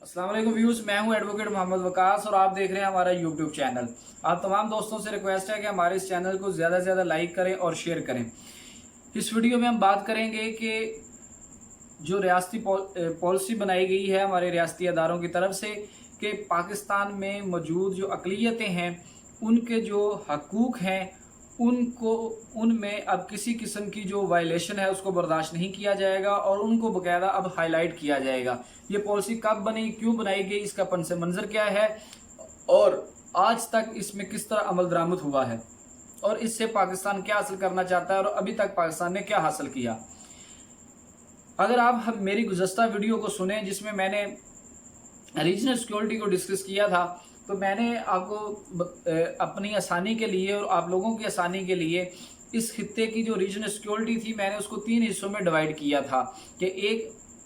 अस्सलाम वालेकुम व्यूज, मैं हूं एडवोकेट मोहम्मद वकास और आप देख रहे हैं हमारा यूट्यूब चैनल। आप तमाम दोस्तों से रिक्वेस्ट है कि हमारे इस चैनल को ज़्यादा से ज़्यादा लाइक करें और शेयर करें। इस वीडियो में हम बात करेंगे कि जो रियासती पॉलिसी बनाई गई है हमारे रियासती अदारों की तरफ से कि पाकिस्तान में मौजूद जो अक़लियतें हैं उनके जो हकूक़ हैं उनको उनमें अब किसी किस्म की जो वायलेशन है उसको बर्दाश्त नहीं किया जाएगा और उनको बाकायदा अब हाईलाइट किया जाएगा। ये पॉलिसी कब बनी, क्यों बनाई गई, इसका पस मंज़र क्या है और आज तक इसमें किस तरह अमल दरामद हुआ है और इससे पाकिस्तान क्या हासिल करना चाहता है और अभी तक पाकिस्तान ने क्या हासिल किया। अगर आप मेरी गुज़श्ता वीडियो को सुने जिसमें मैंने रीजनल सिक्योरिटी को डिस्कस किया था, तो मैंने आपको अपनी आसानी के लिए और आप लोगों की आसानी के लिए इस खित्ते की जो रीजनल सिक्योरिटी थी मैंने उसको 3 हिस्सों में डिवाइड किया था कि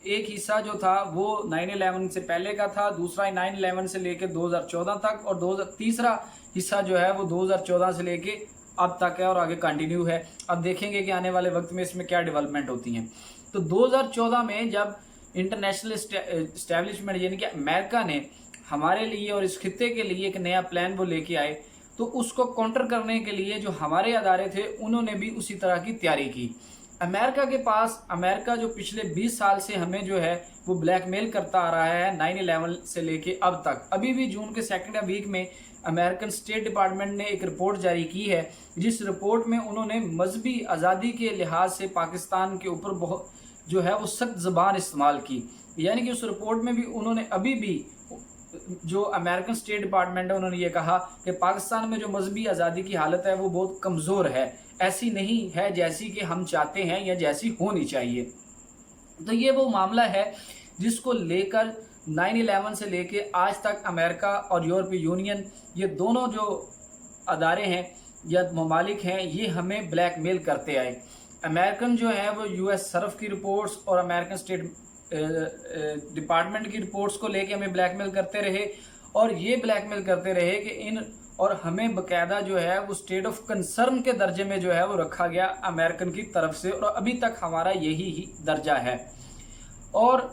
एक हिस्सा जो था वो 9/11 से पहले का था, दूसरा 9/11 से लेकर 2014 तक और तीसरा हिस्सा जो है वो 2014 से लेके अब तक है और आगे कंटिन्यू है। अब देखेंगे कि आने वाले वक्त में इसमें क्या डेवलपमेंट होती हैं। तो 2014 में जब इंटरनेशनल इस्टेब्लिशमेंट यानी कि अमेरिका ने हमारे लिए और इस खित्ते के लिए एक नया प्लान वो लेके आए, तो उसको काउंटर करने के लिए जो हमारे अदारे थे उन्होंने भी उसी तरह की तैयारी की। अमेरिका के पास अमेरिका जो पिछले 20 साल से हमें जो है वो ब्लैकमेल करता आ रहा है 9/11 से लेके अब तक। अभी भी जून के सेकंड वीक में अमेरिकन स्टेट डिपार्टमेंट ने एक रिपोर्ट जारी की है जिस रिपोर्ट में उन्होंने मजहबी आज़ादी के लिहाज से पाकिस्तान के ऊपर बहुत जो है वो सख्त ज़बान इस्तेमाल की। यानी कि उस रिपोर्ट में भी उन्होंने अभी भी जो अमेरिकन स्टेट डिपार्टमेंट है उन्होंने ये कहा कि पाकिस्तान में जो मजहबी आज़ादी की हालत है वो बहुत कमज़ोर है, ऐसी नहीं है जैसी कि हम चाहते हैं या जैसी होनी चाहिए। तो ये वो मामला है जिसको लेकर 9/11 से लेके आज तक अमेरिका और यूरोपीय यूनियन ये दोनों जो अदारे हैं या ममालिक हैं ये हमें ब्लैकमेल करते आए। अमेरिकन जो है वो यूएस सरफ की रिपोर्ट्स और अमेरिकन स्टेट डिपार्टमेंट की रिपोर्ट्स को लेके हमें ब्लैकमेल करते रहे और ये ब्लैकमेल करते रहे कि इन और हमें बकायदा जो है वो स्टेट ऑफ कंसर्न के दर्जे में जो है वो रखा गया अमेरिकन की तरफ से और अभी तक हमारा यही ही दर्जा है। और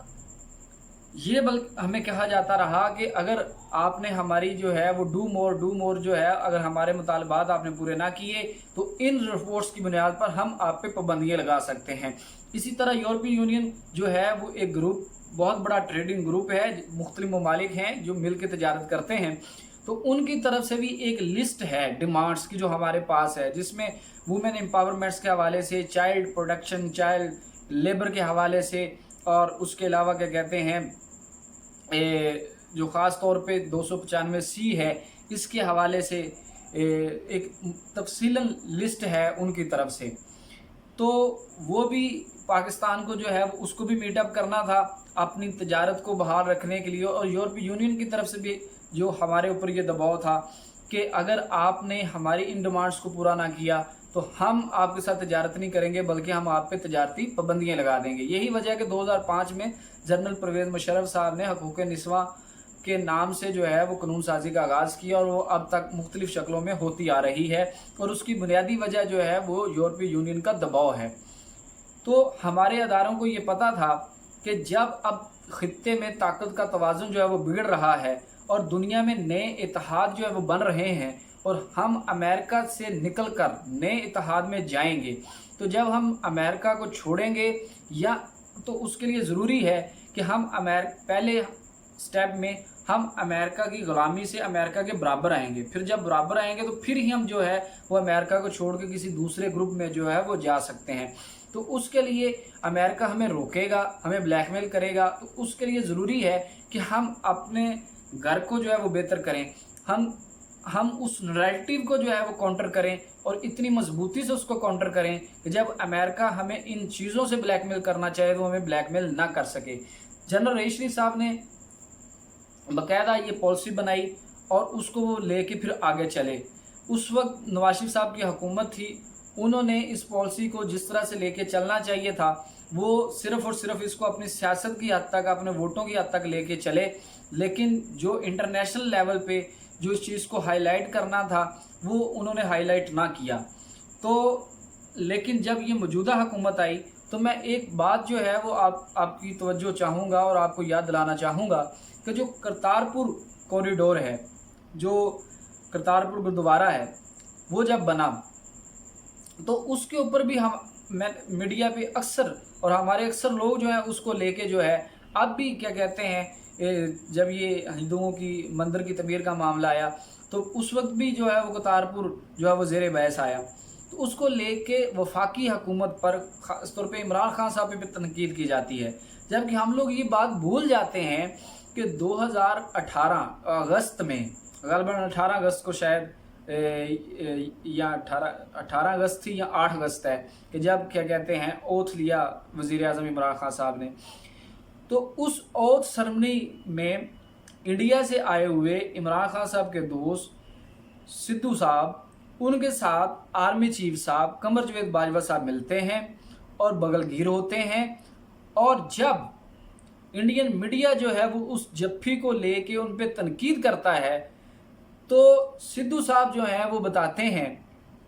ये हमें कहा जाता रहा कि अगर आपने हमारी जो है वो डू मोर जो है अगर हमारे मुतालबात आपने पूरे ना किए तो इन रिपोर्ट्स की बुनियाद पर हम आप पे पाबंदियाँ लगा सकते हैं। इसी तरह यूरोपीय यूनियन जो है वो एक ग्रुप बहुत बड़ा ट्रेडिंग ग्रुप है, मुख्तलिफ ममालिक हैं जो मिल के तजारत करते हैं, तो उनकी तरफ से भी एक लिस्ट है डिमांड्स की जो हमारे पास है जिसमें वुमेन एम्पावरमेंट्स के हवाले से, चाइल्ड प्रोटेक्शन, चाइल्ड लेबर के हवाले से और उसके अलावा क्या कहते हैं जो ख़ास तौर पे 295C है इसके हवाले से एक तफसीलन लिस्ट है उनकी तरफ से। तो वो भी पाकिस्तान को जो है उसको भी मीटअप करना था अपनी तजारत को बहाल रखने के लिए और यूरोपीय यूनियन की तरफ से भी जो हमारे ऊपर ये दबाव था कि अगर आपने हमारी इन डिमांड्स को पूरा ना किया तो हम आपके साथ तजारत नहीं करेंगे बल्कि हम आप पे तजारती पाबंदियाँ लगा देंगे। यही वजह है कि 2005 में जनरल परवेज़ मुशर्रफ साहब ने हकूक़ निस्वां के नाम से जो है वो कानून साजी का आगाज़ किया और वो अब तक मुख्तलिफ शक्लों में होती आ रही है और उसकी बुनियादी वजह जो है वो यूरोपीय यूनियन का दबाव है। तो हमारे अदारों को ये पता था कि जब अब खित्ते में ताकत का तवाज़ुन जो है वो बिगड़ रहा है और दुनिया में नए इत्तेहाद जो है वो बन रहे हैं और हम अमेरिका से निकलकर नए इत्तेहाद में जाएंगे, तो जब हम अमेरिका को छोड़ेंगे या तो उसके लिए ज़रूरी है कि हम पहले स्टेप में हम अमेरिका की ग़ुलामी से अमेरिका के बराबर आएंगे, फिर जब बराबर आएंगे तो फिर ही हम जो है वो अमेरिका को छोड़ के किसी दूसरे ग्रुप में जो है वो जा सकते हैं। तो उसके लिए अमेरिका हमें रोकेगा, हमें ब्लैकमेल करेगा, तो उसके लिए ज़रूरी है कि हम अपने घर को जो है वो बेहतर करें, हम उस नैरेटिव को जो है वो काउंटर करें और इतनी मजबूती से उसको काउंटर करें कि जब अमेरिका हमें इन चीज़ों से ब्लैकमेल करना चाहे तो हमें ब्लैकमेल ना कर सके। जनरल रईस शरीफ साहब ने बाकायदा ये पॉलिसी बनाई और उसको वो लेके फिर आगे चले। उस वक्त नवाज शरीफ साहब की हुकूमत थी, उन्होंने इस पॉलिसी को जिस तरह से लेके चलना चाहिए था वो सिर्फ़ और सिर्फ इसको अपनी सियासत की हद तक, अपने वोटों की हद तक लेके चले, लेकिन जो इंटरनेशनल लेवल पे जो इस चीज़ को हाईलाइट करना था वो उन्होंने हाईलाइट ना किया। तो लेकिन जब ये मौजूदा हुकूमत आई तो मैं एक बात जो है वो आपकी तवज्जो चाहूँगा और आपको याद दिलाना चाहूँगा कि जो करतारपुर कॉरिडोर है, जो करतारपुर गुरुद्वारा है, वो जब बना तो उसके ऊपर भी मैं मीडिया पे अक्सर और हमारे अक्सर लोग जो हैं उसको लेके जो है अब भी क्या कहते हैं, जब ये हिंदुओं की मंदिर की तमीर का मामला आया तो उस वक्त भी जो है वो करतारपुर जो है वो ज़ेर बहस आया, तो उसको लेके वफाकी हुकूमत पर ख़ास तौर पे इमरान खान साहब पे तनकीद की जाती है। जबकि हम लोग ये बात भूल जाते हैं कि 2018 अगस्त में, ग़ालिबन 18 अगस्त को शायद या 18 अगस्त थी या 8 अगस्त है कि जब क्या कहते हैं ओथ लिया वज़ीर आज़म इमरान खान साहब ने, तो उस ओथ सेरेमनी में इंडिया से आए हुए इमरान खान साहब के दोस्त सिद्धू साहब, उनके साथ आर्मी चीफ साहब कमर जावेद बाजवा साहब मिलते हैं और बगलगीर होते हैं। और जब इंडियन मीडिया जो है वो उस जफ्फी को लेके उन पे तनकीद करता है तो सिद्धू साहब जो हैं वो बताते हैं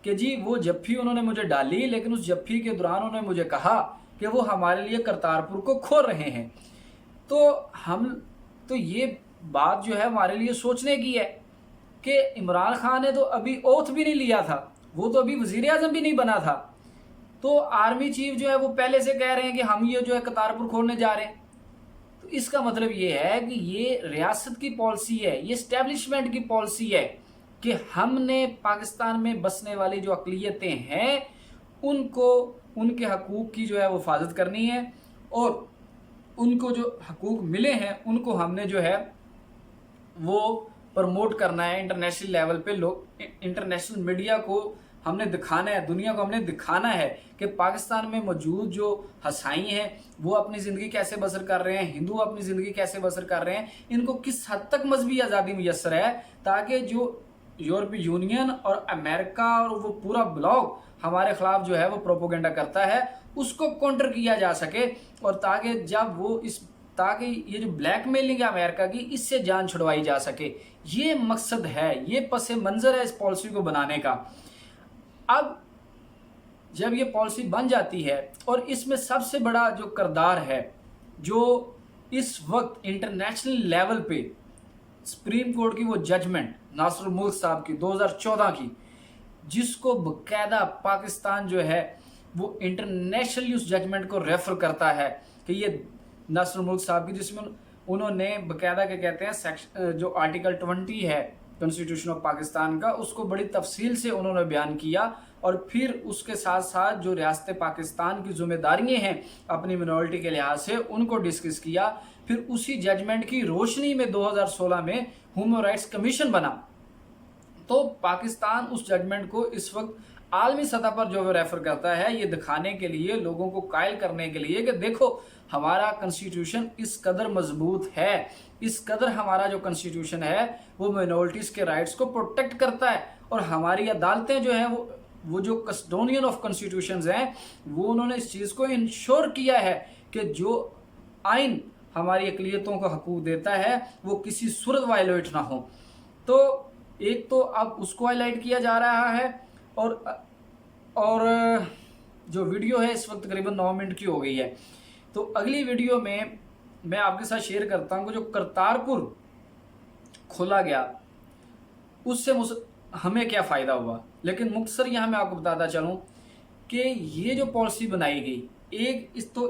कि जी वो जफ्फी उन्होंने मुझे डाली, लेकिन उस जफ्फी के दौरान उन्होंने मुझे कहा कि वो हमारे लिए करतारपुर को खोल रहे हैं। तो ये बात जो है हमारे लिए सोचने की है कि इमरान खान ने तो अभी ओथ भी नहीं लिया था, वो तो अभी वज़ीर आज़म भी नहीं बना था, तो आर्मी चीफ जो है वो पहले से कह रहे हैं कि हम ये जो है करतारपुर खोलने जा रहे हैं। तो इसका मतलब ये है कि ये रियासत की पॉलिसी है, ये इस्टेब्लिशमेंट की पॉलिसी है कि हमने पाकिस्तान में बसने वाली जो अक़लियतें हैं उनको उनके हकूक़ की जो है वो हिफाजत करनी है और उनको जो हकूक़ मिले हैं उनको हमने जो है वो प्रमोट करना है इंटरनेशनल लेवल पे। लोग इंटरनेशनल मीडिया को हमने दिखाना है, दुनिया को हमने दिखाना है कि पाकिस्तान में मौजूद जो हसाई हैं वो अपनी ज़िंदगी कैसे बसर कर रहे हैं, हिंदू अपनी ज़िंदगी कैसे बसर कर रहे हैं, इनको किस हद तक मजहबी आज़ादी मुयस्सर है, ताकि जो यूरोपीय यूनियन और अमेरिका और वो पूरा ब्लॉक हमारे ख़िलाफ़ जो है वो प्रोपोगेंडा करता है उसको काउंटर किया जा सके। और ताकि ये जो ब्लैकमेलिंग है अमेरिका की, इससे जान छुड़वाई जा सके। ये मकसद है, ये पस मंज़र है इस पॉलिसी को बनाने का। अब जब ये पॉलिसी बन जाती है और इसमें सबसे बड़ा जो किरदार है जो इस वक्त इंटरनेशनल लेवल पे सुप्रीम कोर्ट की वो जजमेंट नासिरुल मुल्क साहब की 2014 की, जिसको बकायदा पाकिस्तान जो है वो इंटरनेशनली उस जजमेंट को रेफर करता है कि ये नासिरुल मुल्क साहब की, जिसमें उन्होंने बकायदा क्या कहते हैं सेक्शन जो आर्टिकल 20 है कॉन्स्टिट्यूशन ऑफ पाकिस्तान का, उसको बड़ी तफसील से उन्होंने बयान किया। और फिर उसके साथ साथ जो रियासत पाकिस्तान की जिम्मेदारियाँ हैं अपनी मिनॉरिटी के लिहाज से उनको डिस्कस किया। फिर उसी जजमेंट की रोशनी में 2016 में ह्यूमन राइट्स कमीशन बना। तो पाकिस्तान उस जजमेंट को इस वक्त आलमी सतह पर जो वो रेफर करता है, ये दिखाने के लिए, लोगों को कायल करने के लिए कि देखो हमारा कॉन्स्टिट्यूशन इस कदर मजबूत है, इस कदर हमारा जो कॉन्स्टिट्यूशन है वो माइनॉरिटीज़ के राइट्स को प्रोटेक्ट करता है। और हमारी अदालतें जो हैं वो जो कस्टोडियन ऑफ कॉन्स्टिट्यूशंस हैं वो उन्होंने इस चीज़ को इंश्योर किया है कि जो आइन हमारी अक़लियतों को हकूक़ देता है वो किसी सूरत वायलेट ना हो। तो एक तो अब उसको हाईलाइट किया जा रहा है और जो वीडियो है इस वक्त तकरीबन 9 मिनट की हो गई है। तो अगली वीडियो में मैं आपके साथ शेयर करता हूँ कि जो करतारपुर खोला गया उससे हमें क्या फ़ायदा हुआ। लेकिन मुख्तसर यहाँ मैं आपको बताता चलूँ कि ये जो पॉलिसी बनाई गई,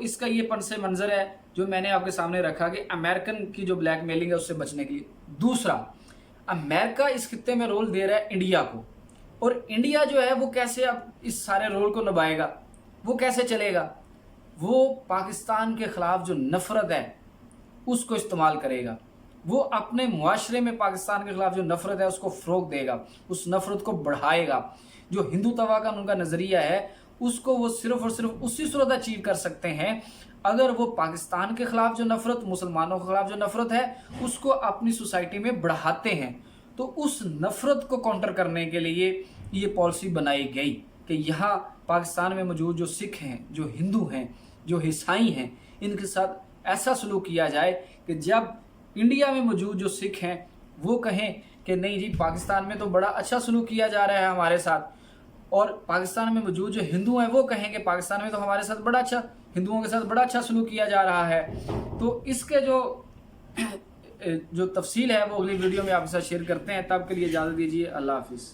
इसका ये पनसे मंज़र है जो मैंने आपके सामने रखा कि अमेरिकन की जो ब्लैकमेलिंग है उससे बचने के लिए। दूसरा, अमेरिका इस खित्ते में रोल दे रहा है इंडिया को, और इंडिया जो है वो कैसे अब इस सारे रोल को निभाएगा, वो कैसे चलेगा, वो पाकिस्तान के ख़िलाफ़ जो नफ़रत है उसको इस्तेमाल करेगा। वो अपने मुआशरे में पाकिस्तान के ख़िलाफ़ जो नफ़रत है उसको फ़रोग़ देगा, उस नफ़रत को बढ़ाएगा। जो हिंदू तवाक़न उनका नज़रिया है उसको वो सिर्फ़ और सिर्फ उसी सूरत अचीव कर सकते हैं अगर वो पाकिस्तान के ख़िलाफ़ जो नफ़रत, मुसलमानों के ख़िलाफ़ जो नफ़रत है उसको अपनी सोसाइटी में बढ़ाते हैं। तो उस नफ़रत को काउंटर करने के लिए ये पॉलिसी बनाई गई कि यहाँ पाकिस्तान में मौजूद जो सिख हैं, जो हिंदू हैं, जो ईसाई हैं, इनके साथ ऐसा सलूक किया जाए कि जब इंडिया में मौजूद जो सिख हैं वो कहें कि नहीं जी पाकिस्तान में तो बड़ा अच्छा सलूक किया जा रहा है हमारे साथ, और पाकिस्तान में मौजूद जो हिंदू हैं वो कहें कि पाकिस्तान में तो हमारे साथ बड़ा अच्छा ہندوؤں کے ساتھ بڑا اچھا سلوک کیا جا رہا ہے. تو اس کے جو تفصیل ہے وہ اگلی ویڈیو میں آپ کے ساتھ شیئر کرتے ہیں. تب کے لیے اجازت دیجیے. اللہ حافظ.